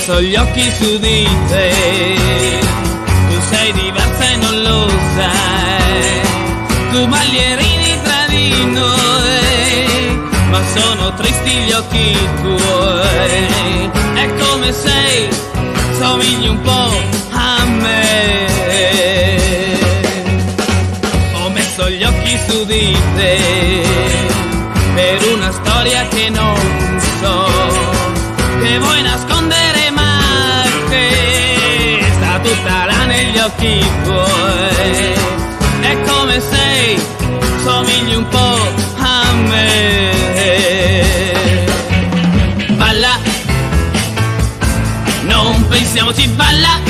messo gli occhi su di te, tu sei diversa e non lo sai, tu balli e ridi tra di noi, ma sono tristi gli occhi tuoi, è come sei, somigli un po' a me, ho messo gli occhi su di te, per una storia che non so, che vuoi nascondere ma che sta tutta là negli occhi tuoi, è come sei, somigli un po' a me. Balla, non pensiamoci, balla,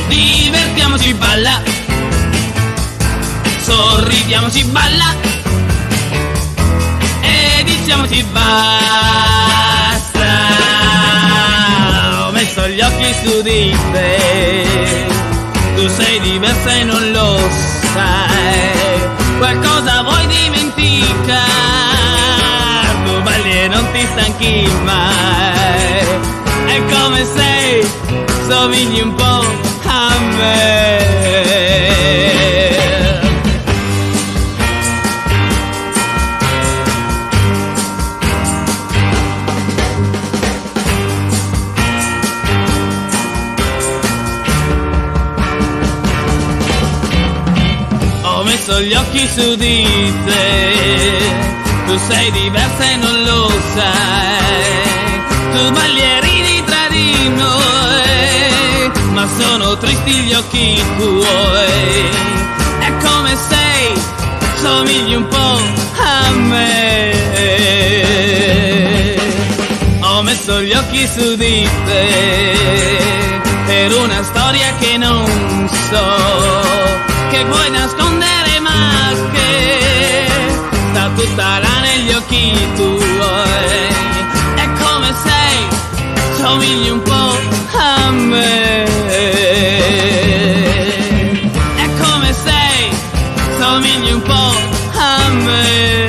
divertiamoci, balla, sorridiamoci, balla, e diciamoci basta. Ho messo gli occhi su di te, tu sei diversa e non lo sai, qualcosa vuoi dimenticare, tu balli e non ti stanchi mai, è come sei, somigli un po' a me. Ho messo gli occhi su di te, tu sei diversa e non lo sai, tu balli e ridi tra di noi, ma sono tristi gli occhi tuoi, è come sei, somigli un po' a me. Ho messo gli occhi su di te, per una storia che non so, che vuoi nascondere ma che sta tutta là negli occhi tuoi, è come sei, somigli un po' a me, è come sei, somigli un po' a me,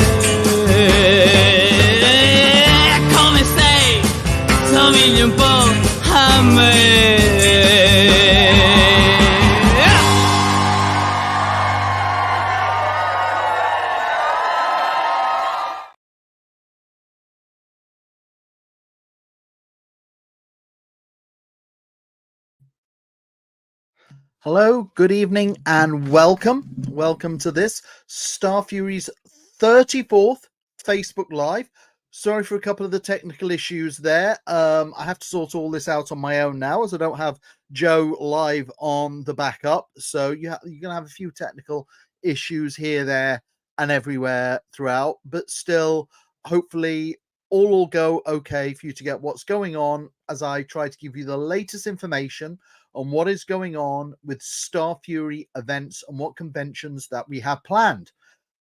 è come sei, somigli un po' a me. Hello, good evening, and welcome. Welcome to this Starfury's 34th Facebook Live. Sorry for a couple of the technical issues there. I have to sort all this out on my own now, as I don't have Joe live on the backup. So you're going to have a few technical issues here, there, and everywhere throughout. But still, hopefully, all will go okay for you to get what's going on as I try to give you the latest information on what is going on with Starfury events and what conventions that we have planned.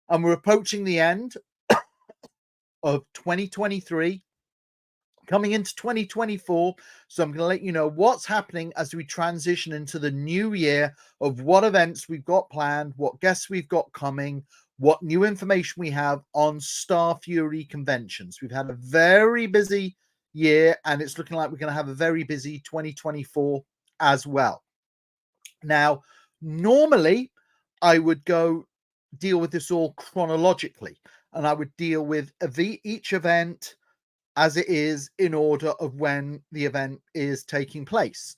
And we're approaching the end of 2023, coming into 2024. So I'm going to let you know what's happening as we transition into the new year, of what events we've got planned, what guests we've got coming, what new information we have on Starfury conventions. We've had a very busy year, and it's looking like we're going to have a very busy 2024 as well. Now, normally I would go deal with this all chronologically, and I would deal with each event as it is in order of when the event is taking place.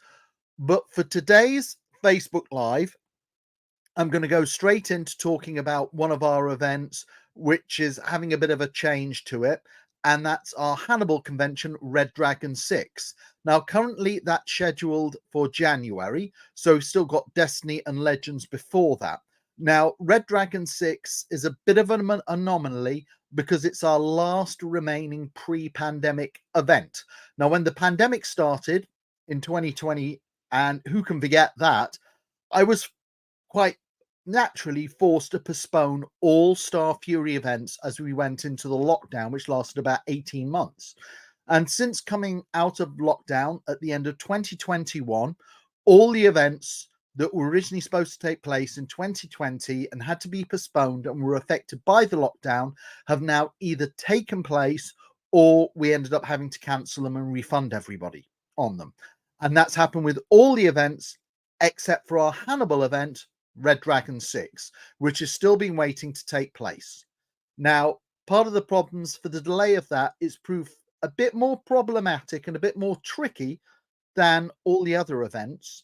But for today's Facebook Live, I'm going to go straight into talking about one of our events, which is having a bit of a change to it, and that's our Hannibal convention, Red Dragon 6. Now, currently that's scheduled for January, so we've still got Destiny and Legends before that. Now, Red Dragon 6 is a bit of an anomaly because it's our last remaining pre-pandemic event. Now, when the pandemic started in 2020, and who can forget that, I was quite naturally forced to postpone all Starfury events as we went into the lockdown, which lasted about 18 months. And since coming out of lockdown at the end of 2021, all the events that were originally supposed to take place in 2020 and had to be postponed and were affected by the lockdown have now either taken place or we ended up having to cancel them and refund everybody on them. And that's happened with all the events except for our Hannibal event, Red Dragon 6, which has still been waiting to take place. Now, part of the problems for the delay of that is proved a bit more problematic and a bit more tricky than all the other events.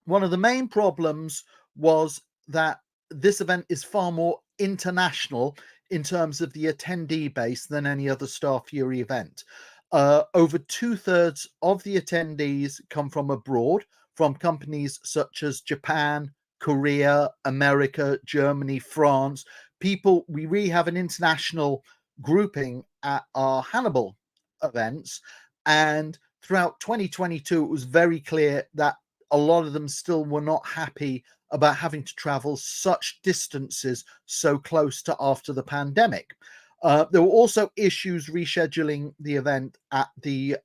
One of the main problems was that this event is far more international in terms of the attendee base than any other Starfury event. Over 2/3 of the attendees come from abroad, from companies such as Japan, Korea, America, Germany, France. People, we really have an international grouping at our Hannibal events. And throughout 2022, it was very clear that a lot of them still were not happy about having to travel such distances so close to after the pandemic. There were also issues rescheduling the event at the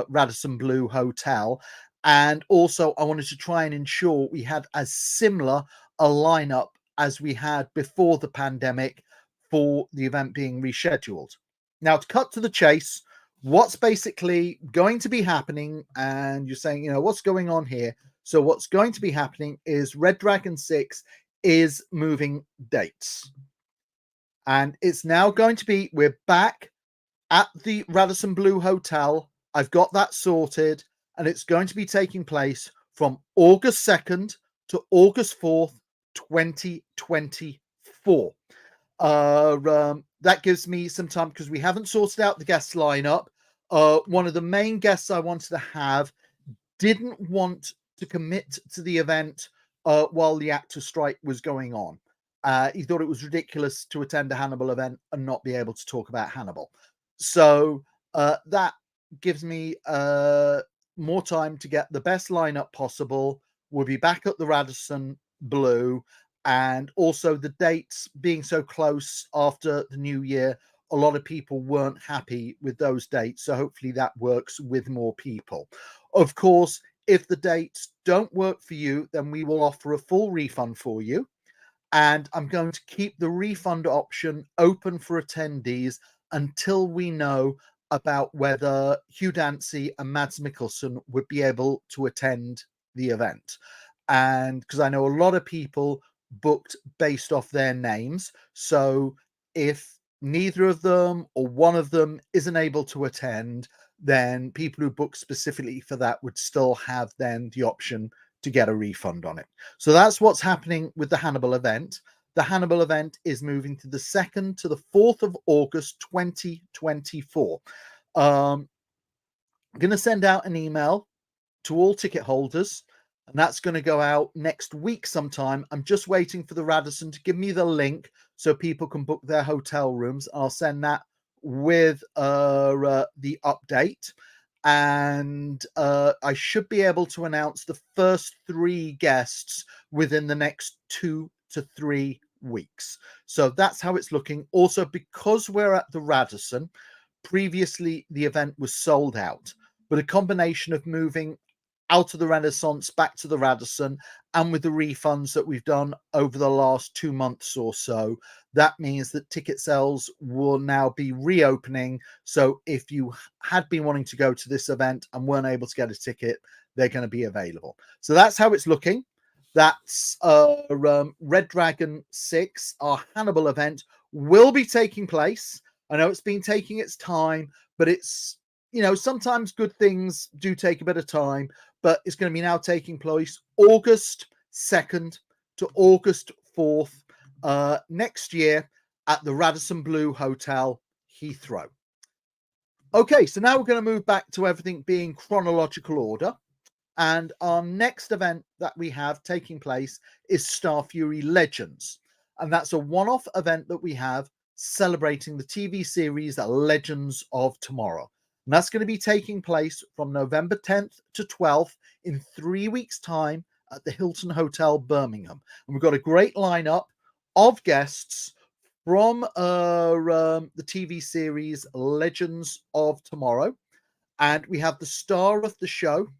Radisson Blu Hotel. And also, I wanted to try and ensure we had as similar a lineup as we had before the pandemic for the event being rescheduled. Now, to cut to the chase, what's basically going to be happening, and you're saying, what's going on here? So what's going to be happening is Red Dragon 6 is moving dates. And it's now going to be, we're back at the Radisson Blu Hotel. I've got that sorted, and it's going to be taking place from August 2nd to August 4th, 2024. That gives me some time because we haven't sorted out the guest lineup. One of the main guests I wanted to have didn't want to commit to the event while the actor strike was going on. He thought it was ridiculous to attend a Hannibal event and not be able to talk about Hannibal. So that gives me more time to get the best lineup possible. We'll be back at the Radisson Blu, and also the dates being so close after the new year, a lot of people weren't happy with those dates. So hopefully that works with more people. Of course, if the dates don't work for you, then we will offer a full refund for you. And I'm going to keep the refund option open for attendees until we know about whether Hugh Dancy and Mads Mikkelsen would be able to attend the event. And because I know a lot of people booked based off their names. So if neither of them or one of them isn't able to attend, then people who book specifically for that would still have then the option to get a refund on it. So that's what's happening with the Hannibal event. The Hannibal event is moving to the 2nd to the 4th of August 2024. I'm going to send out an email to all ticket holders, and that's going to go out next week sometime. I'm just waiting for the Radisson to give me the link so people can book their hotel rooms. I'll send that with the update, and I should be able to announce the first 3 guests within the next 2 to 3 weeks. So that's how it's looking. Also, because we're at the Radisson, previously the event was sold out, but a combination of moving out of the Renaissance back to the Radisson, and with the refunds that we've done over the last 2 months or so, that means that ticket sales will now be reopening. So if you had been wanting to go to this event and weren't able to get a ticket, they're going to be available. So that's how it's looking. That's Red Dragon 6, our Hannibal event, will be taking place. I know it's been taking its time, but it's, sometimes good things do take a bit of time, but it's going to be now taking place August 2nd to August 4th next year at the Radisson Blu Hotel, Heathrow. Okay, so now we're going to move back to everything being chronological order. And our next event that we have taking place is Starfury Legends. And that's a one-off event that we have celebrating the TV series Legends of Tomorrow. And that's going to be taking place from November 10th to 12th in 3 weeks' time at the Hilton Hotel, Birmingham. And we've got a great lineup of guests from the TV series Legends of Tomorrow. And we have the star of the show,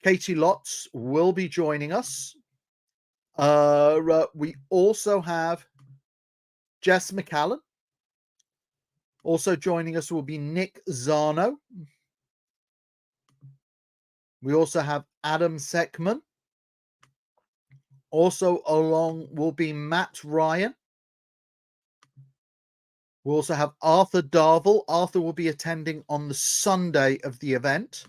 Katie Lotz, will be joining us. We also have Jess McCallan, Also joining us will be Nick Zano. We also have Adam Seckman. Also along will be Matt Ryan. We also have Arthur Darville. Arthur will be attending on the Sunday of the event.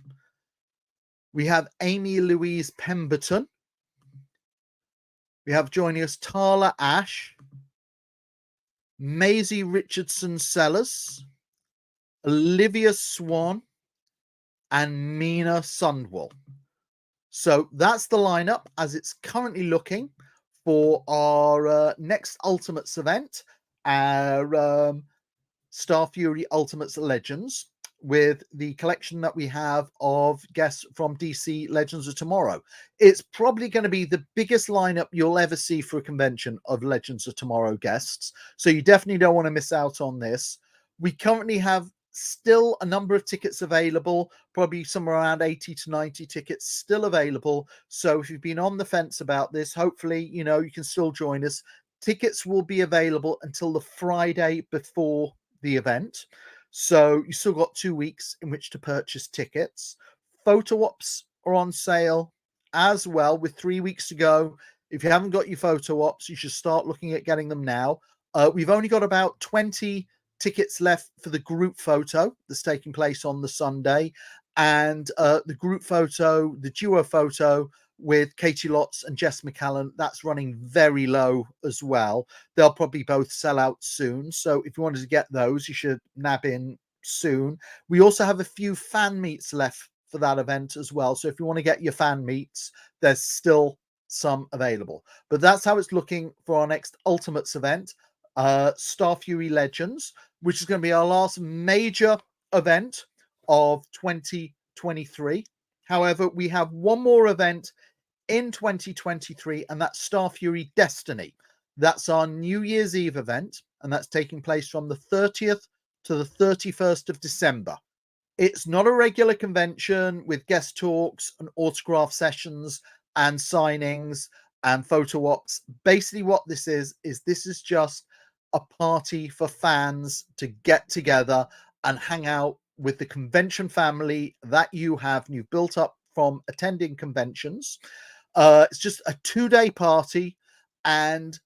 We have Amy Louise Pemberton. We have joining us Tala Ash, Maisie Richardson Sellers, Olivia Swan, and Mina Sundwell. So that's the lineup as it's currently looking for our next Ultimates event, our Starfury Ultimates Legends, with the collection that we have of guests from DC Legends of Tomorrow. It's probably going to be the biggest lineup you'll ever see for a convention of Legends of Tomorrow guests. So you definitely don't want to miss out on this. We currently have still a number of tickets available, probably somewhere around 80 to 90 tickets still available. So if you've been on the fence about this, hopefully, you can still join us. Tickets will be available until the Friday before the event. So you still got 2 weeks in which to purchase tickets. Photo ops are on sale as well with 3 weeks to go. If you haven't got your photo ops, you should start looking at getting them now. We've only got about 20 tickets left for the group photo that's taking place on the Sunday, and the group photo, the duo photo with Katie Lotz and Jess McCallan, that's running very low as well. They'll probably both sell out soon. So if you wanted to get those, you should nab in soon. We also have a few fan meets left for that event as well. So if you want to get your fan meets, there's still some available. But that's how it's looking for our next Ultimates event, Starfury Legends, which is going to be our last major event of 2023. However, we have one more event in 2023, and that's Starfury Destiny. That's our New Year's Eve event, and that's taking place from the 30th to the 31st of December. It's not a regular convention with guest talks and autograph sessions and signings and photo ops. Basically what this is this is just a party for fans to get together and hang out with the convention family that you've built up from attending conventions. It's just a 2-day party, and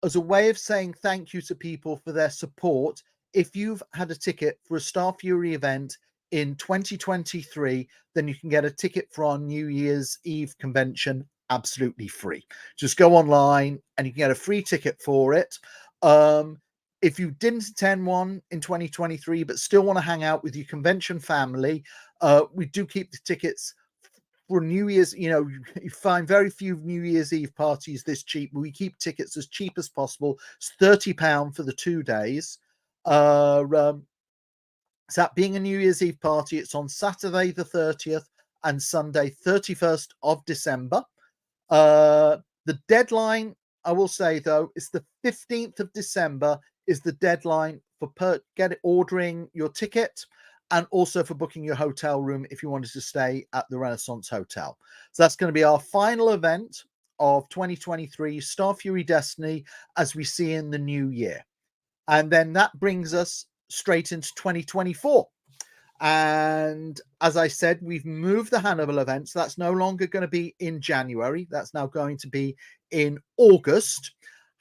as a way of saying thank you to people for their support, if you've had a ticket for a Starfury event in 2023, then you can get a ticket for our New Year's Eve convention absolutely free. Just go online and you can get a free ticket for it. If you didn't attend one in 2023 but still want to hang out with your convention family, we do keep the tickets for New Year's. You find very few New Year's Eve parties this cheap. We keep tickets as cheap as possible. It's £30 for the 2 days. So that being a New Year's Eve party, it's on Saturday the 30th and Sunday 31st of December. The deadline, I will say though, is the 15th of December is the deadline for ordering your ticket, and also for booking your hotel room if you wanted to stay at the Renaissance Hotel. So that's going to be our final event of 2023, Starfury Destiny, as we see in the new year. And then that brings us straight into 2024. And as I said, we've moved the Hannibal event. So that's no longer going to be in January. That's now going to be in August.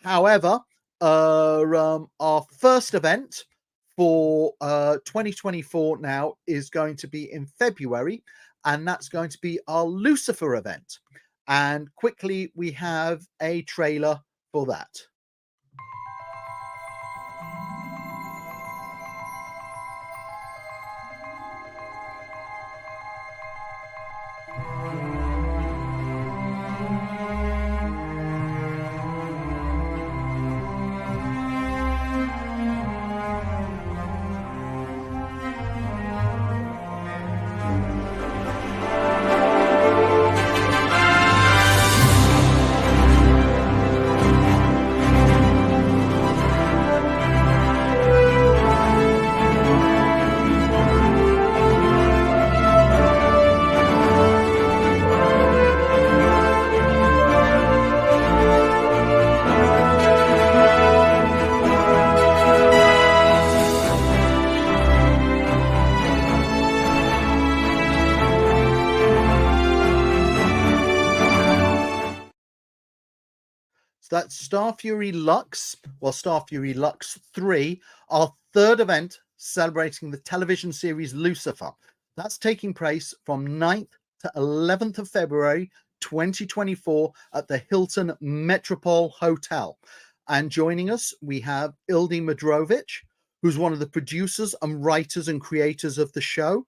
However, our first event for 2024 now is going to be in February, and that's going to be our Lucifer event. And quickly, we have a trailer for that. That's Starfury Lux, or Starfury Lux 3, our third event celebrating the television series Lucifer. That's taking place from 9th to 11th of February 2024 at the Hilton Metropole Hotel. And joining us, we have Ildi Madrovic, who's one of the producers and writers and creators of the show.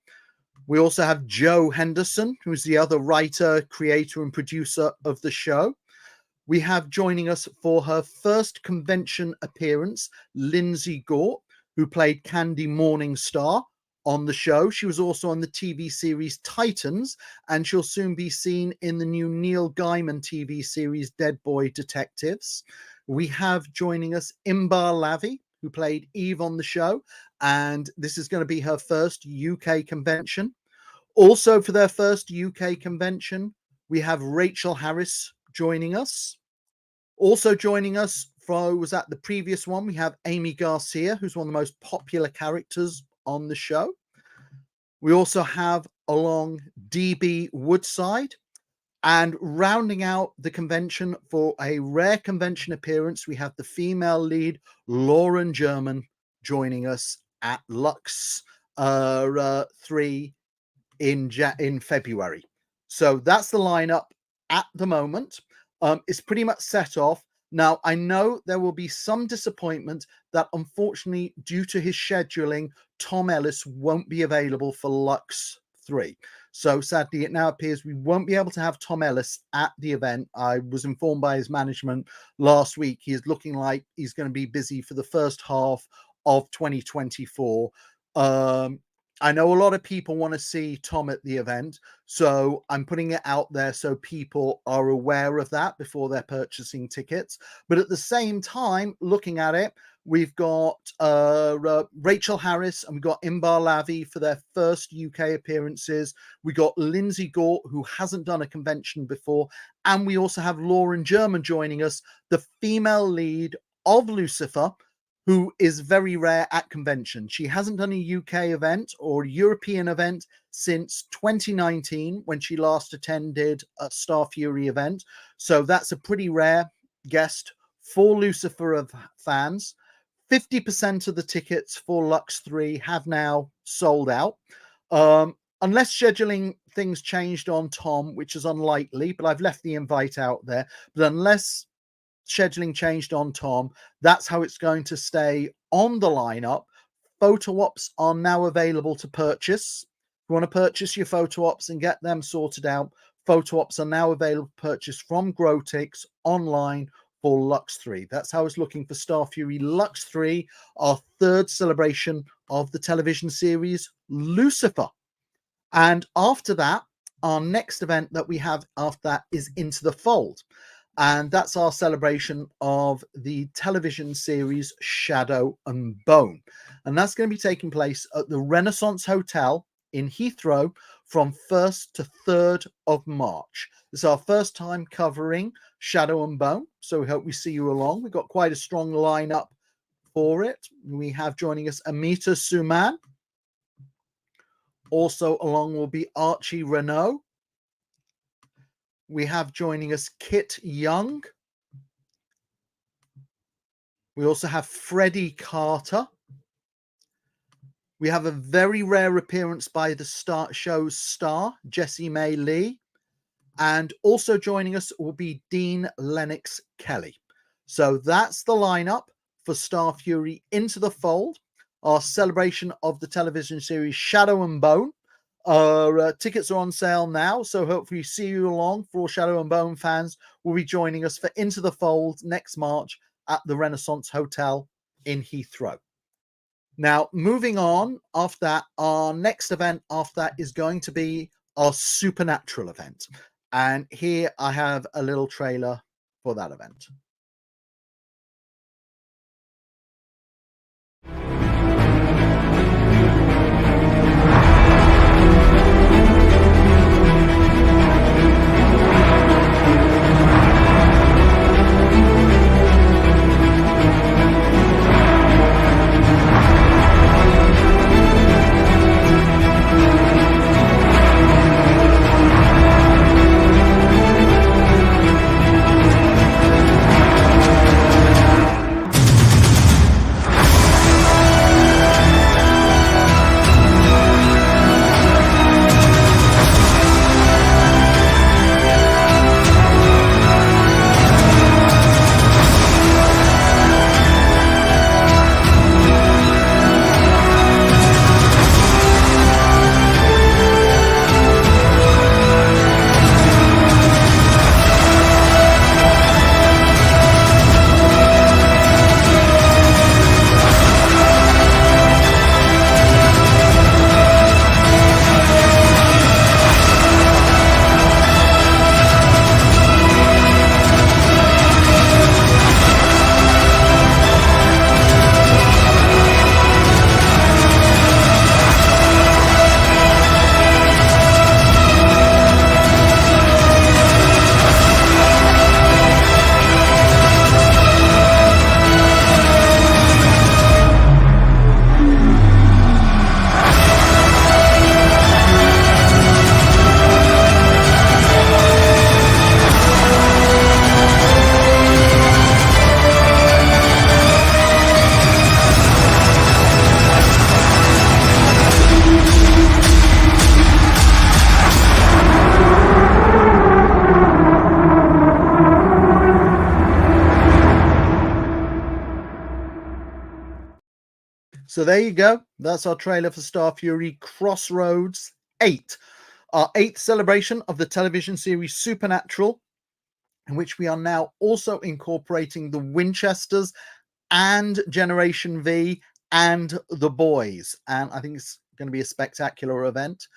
We also have Joe Henderson, who's the other writer, creator, and producer of the show. We have joining us for her first convention appearance, Lindsay Gort, who played Candy Morningstar on the show. She was also on the TV series Titans, and she'll soon be seen in the new Neil Gaiman TV series Dead Boy Detectives. We have joining us Imbar Lavi, who played Eve on the show, and this is going to be her first UK convention. Also for their first UK convention, we have Rachel Harris joining us. Also joining us was at the previous one, we have Amy Garcia, who's one of the most popular characters on the show. We also have along DB Woodside, and rounding out the convention for a rare convention appearance, we have the female lead, Lauren German, joining us at Lux 3 in February. So that's the lineup at the moment. It's pretty much set off. Now, I know there will be some disappointment that unfortunately, due to his scheduling, Tom Ellis won't be available for Lux 3. So sadly, it now appears we won't be able to have Tom Ellis at the event. I was informed by his management last week. He is looking like he's going to be busy for the first half of 2024. I know a lot of people want to see Tom at the event, so I'm putting it out there so people are aware of that before they're purchasing tickets. But at the same time, looking at it, we've got Rachel Harris and we've got Imbar Lavi for their first UK appearances. We got Lindsay Gort, who hasn't done a convention before. And we also have Lauren German joining us, the female lead of Lucifer, who is very rare at convention. She hasn't done a UK event or European event since 2019 when she last attended a Starfury event. So that's a pretty rare guest for Lucifer fans. 50% of the tickets for Lux 3 have now sold out. Unless scheduling things changed on Tom, which is unlikely, but I've left the invite out there. But unless scheduling changed on Tom, that's how it's going to stay on the lineup. Photo ops are now available to purchase. If you want to purchase your photo ops and get them sorted out, photo ops are now available to purchase from Grotix online for Lux 3. That's how it's looking for Starfury Lux 3, our third celebration of the television series Lucifer. And after that, our next event that we have after that is Into the Fold. And that's our celebration of the television series Shadow and Bone. And that's going to be taking place at the Renaissance Hotel in Heathrow from 1st to 3rd of March. This is our first time covering Shadow and Bone, so we hope we see you along. We've got quite a strong lineup for it. We have joining us Amita Suman. Also along will be Archie Renault. We have joining us Kit Young. We also have Freddie Carter. We have a very rare appearance by the show's star, Jessie May Lee. And also joining us will be Dean Lennox Kelly. So that's the lineup for Starfury Into the Fold, our celebration of the television series Shadow and Bone. Tickets are on sale now, so hopefully see you along. For all Shadow and Bone fans will be joining us for Into the Fold next March at the Renaissance Hotel in Heathrow. Now, moving on, after that, our next event after that is going to be our Supernatural event. And here I have a little trailer for that event. So there you go. That's our trailer for Starfury Crossroads 8, our 8th celebration of the television series Supernatural, in which we are now also incorporating the Winchesters and Generation V and the boys. And I think it's going to be a spectacular event.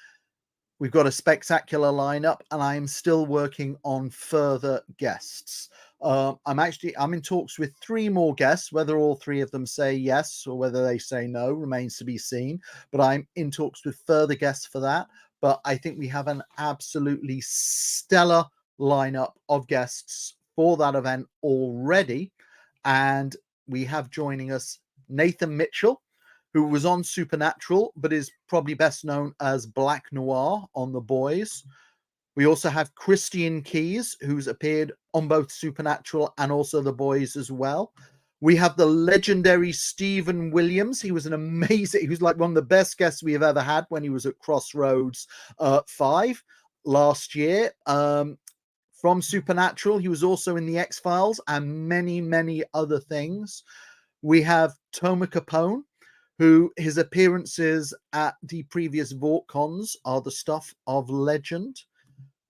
We've got a spectacular lineup, and I am still working on further guests. I'm in talks with 3 more guests. Whether all 3 of them say yes or whether they say no remains to be seen. But I'm in talks with further guests for that. But I think we have an absolutely stellar lineup of guests for that event already. And we have joining us Nathan Mitchell, who was on Supernatural, but is probably best known as Black Noir on The Boys. We also have Christian Keys, who's appeared on both Supernatural and also The Boys as well. We have the legendary Stephen Williams. He was he was like one of the best guests we have ever had when he was at Crossroads 5 last year. From Supernatural, he was also in The X-Files and many, many other things. We have Toma Capone, who his appearances at the previous VortCons are the stuff of legend.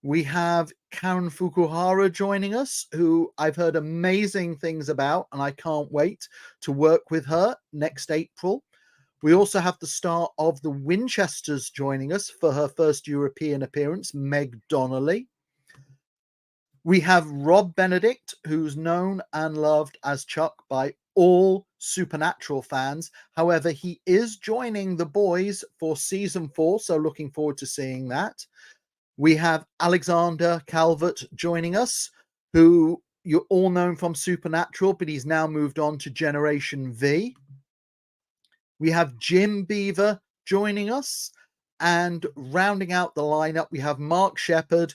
We have Karen Fukuhara joining us, who I've heard amazing things about, and I can't wait to work with her next April. We also have the star of the Winchesters joining us for her first European appearance, Meg Donnelly. We have Rob Benedict, who's known and loved as Chuck by all Supernatural fans. However, he is joining the boys for season 4, so looking forward to seeing that. We have Alexander Calvert joining us, who you're all known from Supernatural, but he's now moved on to Generation V. We have Jim Beaver joining us, and rounding out the lineup, we have Mark Shepard,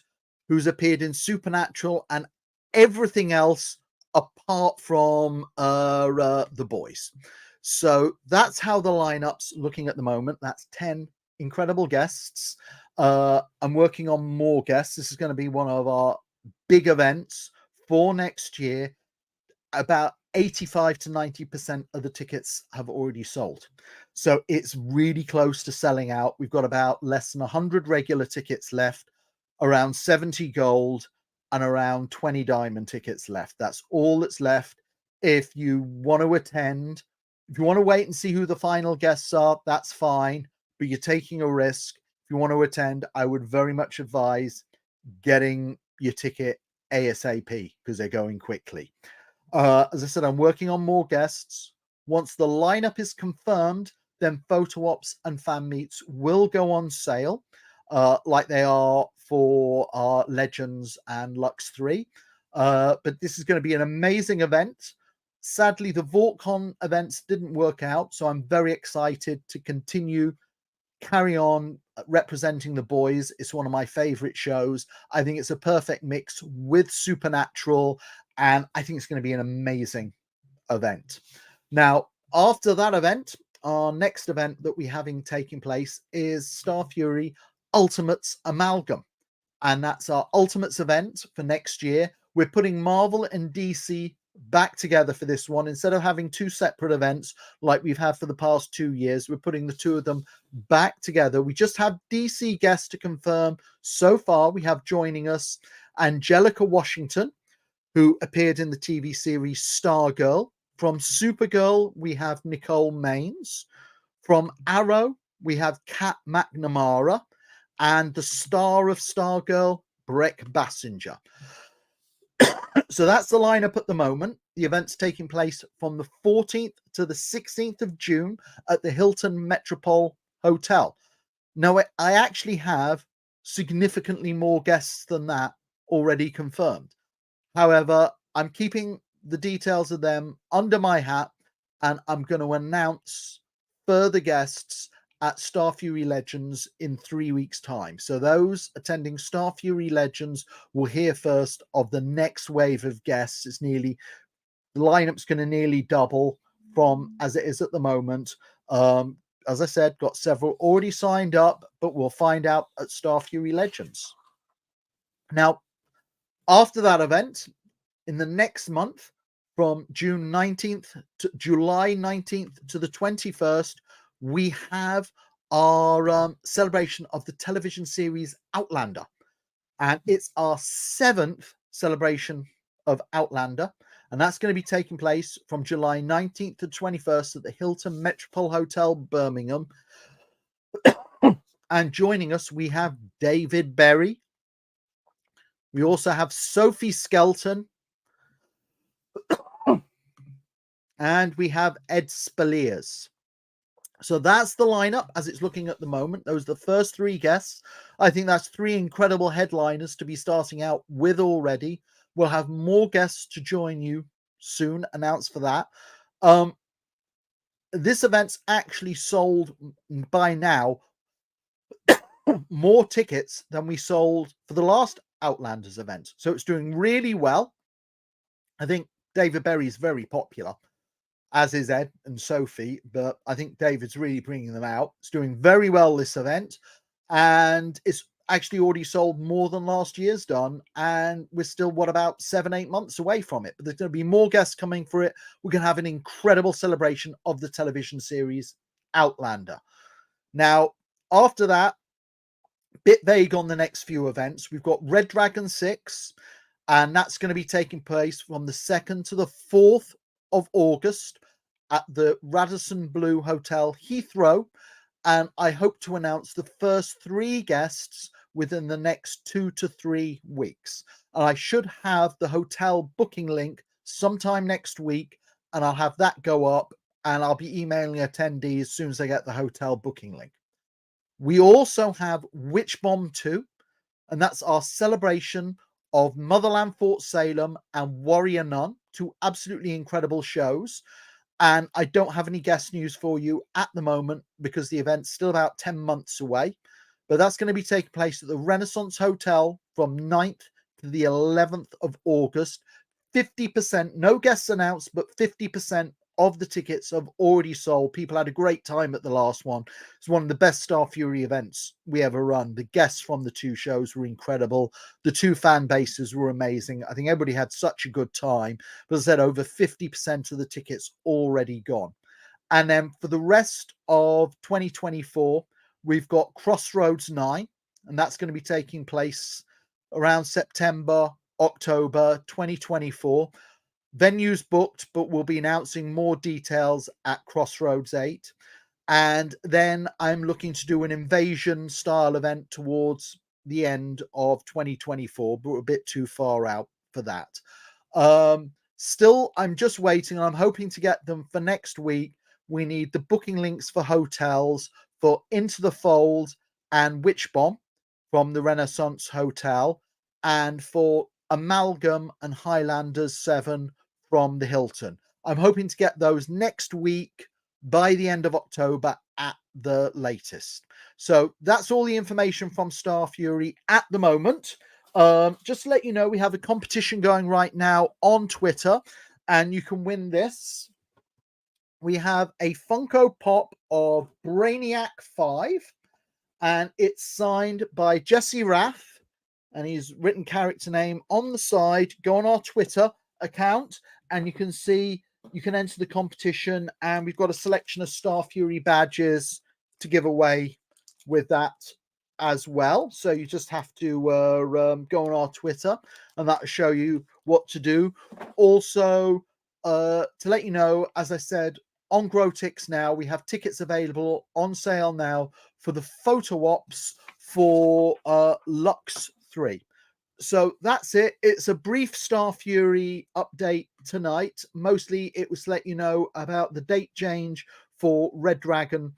who's appeared in Supernatural and everything else apart from The Boys. So that's how the lineup's looking at the moment. That's 10 incredible guests. I'm working on more guests. This is going to be one of our big events for next year. About 85 to 90% of the tickets have already sold. So it's really close to selling out. We've got about less than 100 regular tickets left, around 70 gold, and around 20 diamond tickets left. That's all that's left. If you want to attend, if you want to wait and see who the final guests are, that's fine, but you're taking a risk. If you want to attend, I would very much advise getting your ticket ASAP because they're going quickly. As I said, I'm working on more guests. Once the lineup is confirmed, then photo ops and fan meets will go on sale, like they are for Legends and Lux 3. But this is going to be an amazing event. Sadly, the VortCon events didn't work out, so I'm very excited to carry on representing the boys. It's one of my favorite shows. I think it's a perfect mix with Supernatural, and I think it's going to be an amazing event. Now, after that event, our next event that we're having taking place is Starfury Ultimates Amalgam, and that's our Ultimates event for next year. We're putting Marvel and DC back together for this one. Instead of having 2 separate events like we've had for the past 2 years, we're putting the 2 of them back together. We just have DC guests to confirm. So far, we have joining us Angelica Washington, who appeared in the TV series Stargirl. From Supergirl, we have Nicole Maines. From Arrow, we have Kat McNamara. And the star of Stargirl, Breck Bassinger. So that's the lineup at the moment. The event's taking place from the 14th to the 16th of June at the Hilton Metropole Hotel. Now, I actually have significantly more guests than that already confirmed. However, I'm keeping the details of them under my hat, and I'm going to announce further guests at Starfury Legends in 3 weeks' time. So those attending Starfury Legends will hear first of the next wave of guests. The lineup's going to nearly double from as it is at the moment. As I said, got several already signed up, but we'll find out at Starfury Legends. Now, after that event, in the next month, from June 19th to July 19th to the 21st, we have our celebration of the television series Outlander. And it's our 7th celebration of Outlander. And that's going to be taking place from July 19th to 21st at the Hilton Metropole Hotel, Birmingham. And joining us, we have David Berry. We also have Sophie Skelton. And we have Ed Spaliers. So that's the lineup as it's looking at the moment. Those are the first 3 guests. I think that's 3 incredible headliners to be starting out with already. We'll have more guests to join you soon, announced for that. This event's actually sold by now more tickets than we sold for the last Outlanders event. So it's doing really well. I think David Berry is very popular, as is Ed and Sophie, but I think David's really bringing them out. It's doing very well, this event, and it's actually already sold more than last year's done, and we're still, about 7-8 months away from it, but there's going to be more guests coming for it. We're going to have an incredible celebration of the television series Outlander. Now, after that, bit vague on the next few events. We've got Red Dragon 6, and that's going to be taking place from the 2nd to the 4th of August at the Radisson Blu Hotel, Heathrow, and I hope to announce the first 3 guests within the next 2 to 3 weeks. And I should have the hotel booking link sometime next week, and I'll have that go up, and I'll be emailing attendees as soon as I get the hotel booking link. We also have Witch Bomb 2, and that's our celebration of Motherland Fort Salem and Warrior Nun, 2 absolutely incredible shows. And I don't have any guest news for you at the moment because the event's still about 10 months away. But that's going to be taking place at the Renaissance Hotel from 9th to the 11th of August. 50%, no guests announced, but 50% of the tickets have already sold. People had a great time at the last one. It's one of the best Starfury events we ever run. The guests from the 2 shows were incredible. The 2 fan bases were amazing. I think everybody had such a good time. But as I said, over 50% of the tickets already gone. And then for the rest of 2024, we've got Crossroads 9, and that's going to be taking place around September, October 2024. Venues booked, but we'll be announcing more details at Crossroads 8. And then I'm looking to do an invasion style event towards the end of 2024, but we're a bit too far out for that. Still, I'm just waiting. I'm hoping to get them for next week. We need the booking links for hotels for Into the Fold and Witch Bomb from the Renaissance Hotel, and for Amalgam and Highlanders 7 from the Hilton. I'm hoping to get those next week by the end of October at the latest. So that's all the information from Starfury at the moment. Just to let you know, we have a competition going right now on Twitter, and you can win this. We have a Funko Pop of Brainiac 5, and it's signed by Jesse Rath, and he's written character name on the side. Go on our Twitter account, and you can see you can enter the competition, and we've got a selection of Starfury badges to give away with that as well. So you just have to go on our Twitter, and that'll show you what to do. Also, to let you know, as I said, on Grotix now, we have tickets available on sale now for the photo ops for Lux 3. So that's it. It's a brief Starfury update tonight. Mostly it was to let you know about the date change for Red Dragon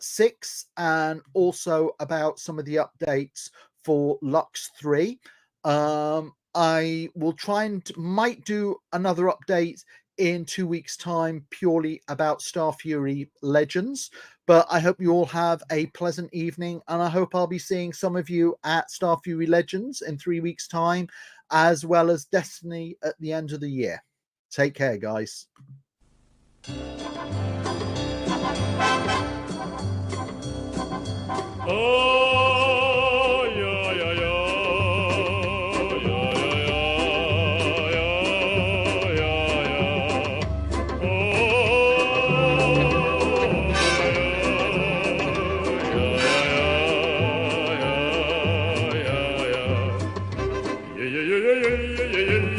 6, and also about some of the updates for Lux 3. I will try and might do another update in 2 weeks' time purely about Starfury Legends. But I hope you all have a pleasant evening, and I hope I'll be seeing some of you at Starfury Legends in 3 weeks' time, as well as Destiny at the end of the year. Take care, guys. yeah, yeah, yeah, yeah.